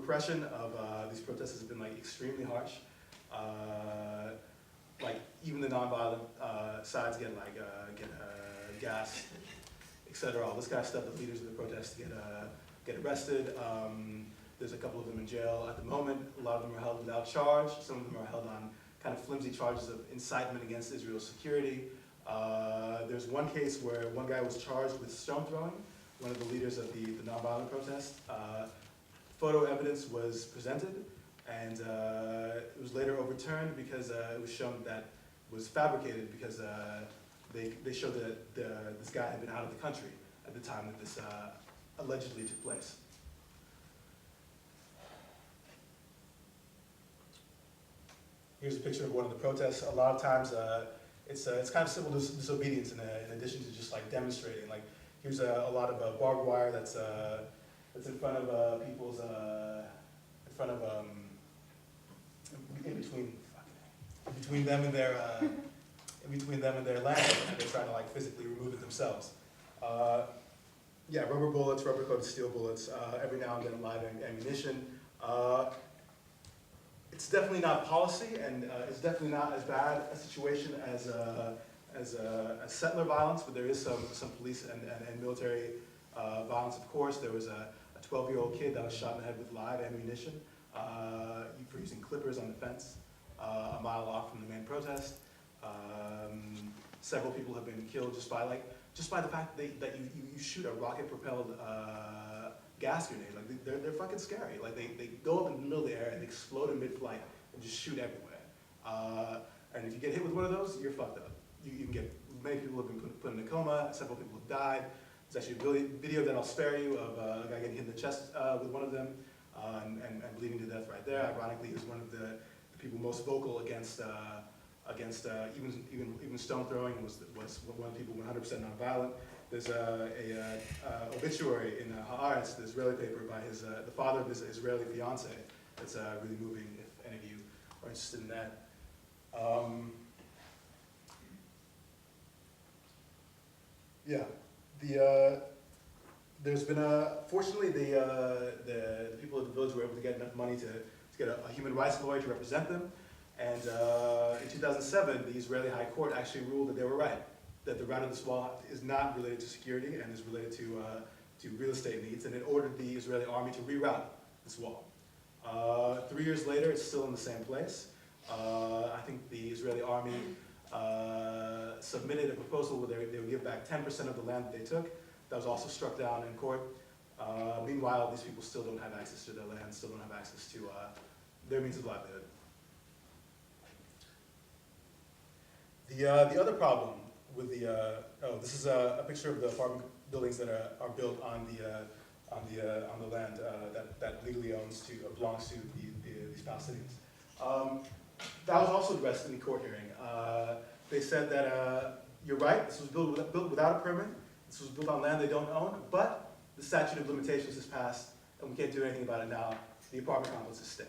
repression of these protests has been like extremely harsh. Like even the nonviolent sides get gassed, etc. All this kind of stuff. The leaders of the protests get arrested. There's a couple of them in jail at the moment. A lot of them are held without charge. Some of them are held on kind of flimsy charges of incitement against Israel's security. There's one case where one guy was charged with stone throwing, one of the leaders of the nonviolent protest. Photo evidence was presented, and it was later overturned because it was shown that it was fabricated because they showed that this guy had been out of the country at the time that this allegedly took place. Here's a picture of one of the protests. A lot of times, it's kind of civil disobedience in addition to just like demonstrating. Like here's a lot of barbed wire that's in front of people's in between them and their land, and they're trying to like physically remove it themselves. Yeah, rubber bullets, rubber-coated steel bullets. Every now and then, live ammunition. It's definitely not policy, and it's definitely not as bad a situation as settler violence, but there is some police and military violence, of course. There was a 12-year-old kid that was shot in the head with live ammunition for using clippers on the fence a mile off from the main protest. Several people have been killed just by the fact that you shoot a rocket-propelled gas grenade. Like they're fucking scary. Like they go up in the middle of the air and explode in mid-flight and just shoot everywhere. And if you get hit with one of those, you're fucked up. You can get, many people have been put in a coma. Several people have died. There's actually a video that I'll spare you of a guy getting hit in the chest with one of them and bleeding to death right there. Ironically, he was one of the people most vocal against even stone throwing. Was one of the people 100% nonviolent. There's a obituary in Haaretz, the Israeli paper, by the father of his Israeli fiance. That's really moving. If any of you are interested in that. Yeah, there's been fortunately the people of the village were able to get enough money to get a human rights lawyer to represent them, and in 2007 the Israeli High Court actually ruled that they were right, that the route of this wall is not related to security and is related to real estate needs, and it ordered the Israeli army to reroute this wall. 3 years later, it's still in the same place. I think the Israeli army submitted a proposal where they would give back 10% of the land that they took. That was also struck down in court. Meanwhile, these people still don't have access to their land, still don't have access to their means of livelihood. The other problem with this is a picture of the apartment buildings that are built on the land that legally belongs to these Palestinians. That was also addressed in the court hearing. They said that you're right, this was built without a permit, this was built on land they don't own, but the statute of limitations has passed and we can't do anything about it now. The apartment complex is stay.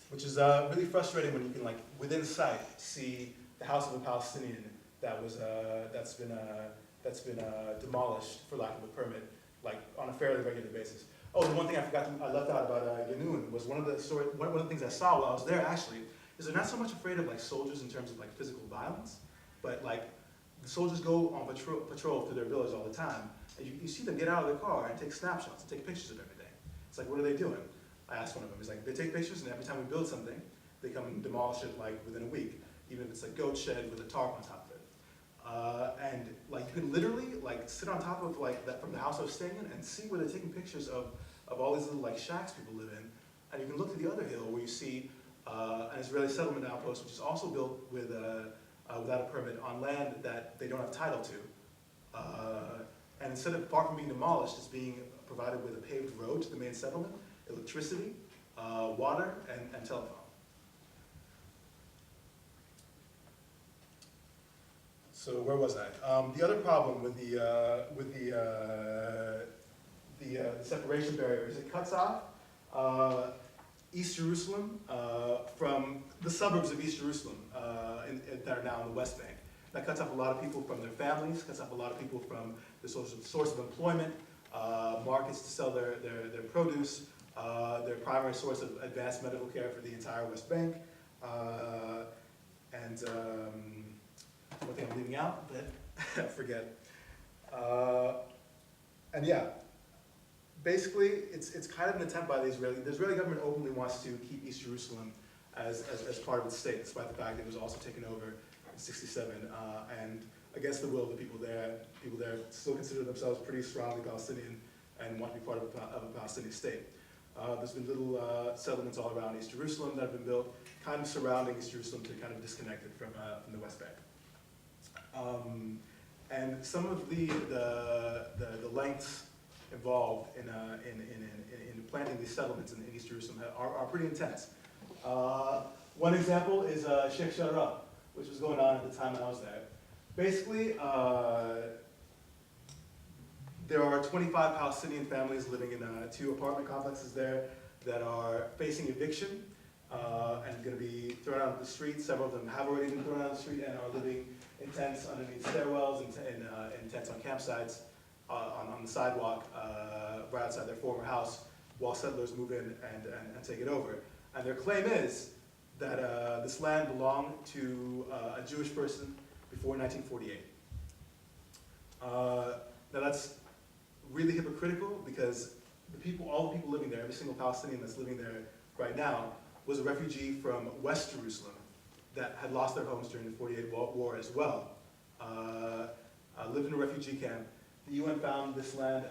Which is really frustrating when you can, like, within sight, see the house of a Palestinian that's been demolished for lack of a permit, like on a fairly regular basis. Oh, the one thing I left out about Yanoun was one of the things I saw while I was there actually is they're not so much afraid of like soldiers in terms of like physical violence, but like the soldiers go on patrol through their village all the time, and you see them get out of their car and take snapshots and take pictures of everything. It's like, what are they doing? I asked one of them, he's like, they take pictures and every time we build something, they come and demolish it like within a week, even if it's a goat shed with a tarp on top of it. And like you can literally like sit on top of like that from the house I was staying in and see where they're taking pictures of all these little like shacks people live in. And you can look to the other hill where you see an Israeli settlement outpost, which is also built without a permit on land that they don't have title to. And instead of far from being demolished, it's being provided with a paved road to the main settlement, electricity, water, and telephone. So where was I? The other problem with the separation barrier is it cuts off East Jerusalem from the suburbs of East Jerusalem that are now in the West Bank. That cuts off a lot of people from their families, cuts off a lot of people from the source of employment, markets to sell their produce, their primary source of advanced medical care for the entire West Bank. And one thing I'm leaving out, but I forget. And yeah, basically, it's kind of an attempt by the Israeli government openly wants to keep East Jerusalem as part of its state, despite the fact that it was also taken over in '67, and against the will of the people there. People there still consider themselves pretty strongly Palestinian and want to be part of a Palestinian state. There's been little settlements all around East Jerusalem that have been built, kind of surrounding East Jerusalem to kind of disconnect it from the West Bank. And some of the lengths involved in planting these settlements in East Jerusalem are pretty intense. One example is Sheikh Jarrah, which was going on at the time when I was there. Basically, there are 25 Palestinian families living in 2 apartment complexes there that are facing eviction and going to be thrown out of the street. Several of them have already been thrown out of the street and are living in tents underneath stairwells and in tents on campsites on the sidewalk right outside their former house while settlers move in and take it over. And their claim is that this land belonged to a Jewish person before 1948. Now that's really hypocritical because all the people living there, every single Palestinian that's living there right now, was a refugee from West Jerusalem that had lost their homes during the '48 war as well. Lived in a refugee camp. The UN found this land,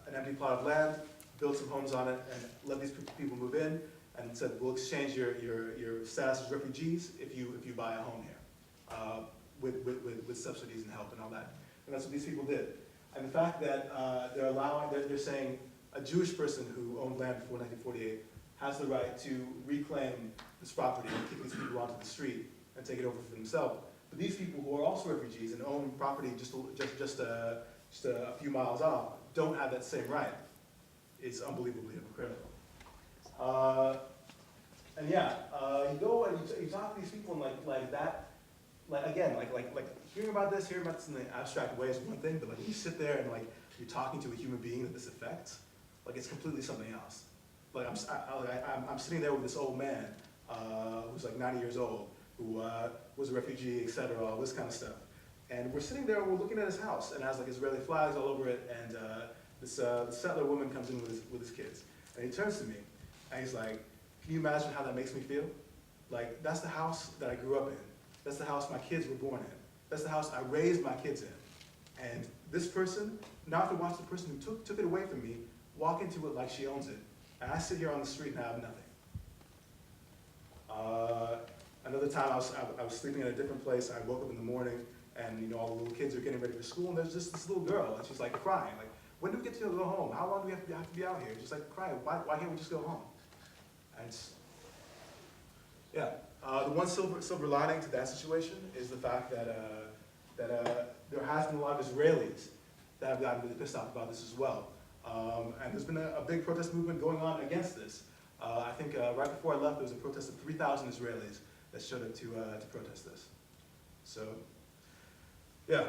an empty plot of land, built some homes on it, and let these people move in, and said, we'll exchange your status as refugees if you buy a home here, with subsidies and help and all that. And that's what these people did. And the fact that they're saying a Jewish person who owned land before 1948 has the right to reclaim this property and kick these people onto the street and take it over for themselves. But these people who are also refugees and own property just a few miles off don't have that same right. It's unbelievably hypocritical. And yeah, you go and you talk to these people and like that, again, hearing about this in the abstract way is one thing, but like when you sit there and like you're talking to a human being that this affects, like it's completely something else. Like I'm sitting there with this old man who's like 90 years old, who was a refugee, etc., all this kind of stuff. And we're sitting there, we're looking at his house, and it has like Israeli flags all over it, and this settler woman comes in with his kids. And he turns to me, and he's like, can you imagine how that makes me feel? Like, that's the house that I grew up in. That's the house my kids were born in. That's the house I raised my kids in. And this person, now I have to watch the person who took it away from me walk into it like she owns it. And I sit here on the street and I have nothing. Another time I was sleeping in a different place. I woke up in the morning and all the little kids are getting ready for school, and there's just this little girl, and she's like crying. Like, when do we get to go home? How long do we have to be out here? She's like crying. Why can't we just go home? And yeah. The one silver lining to that situation is the fact that there has been a lot of Israelis that have gotten really pissed off about this as well. And there's been a big protest movement going on against this. I think right before I left, there was a protest of 3,000 Israelis that showed up to protest this. So, yeah.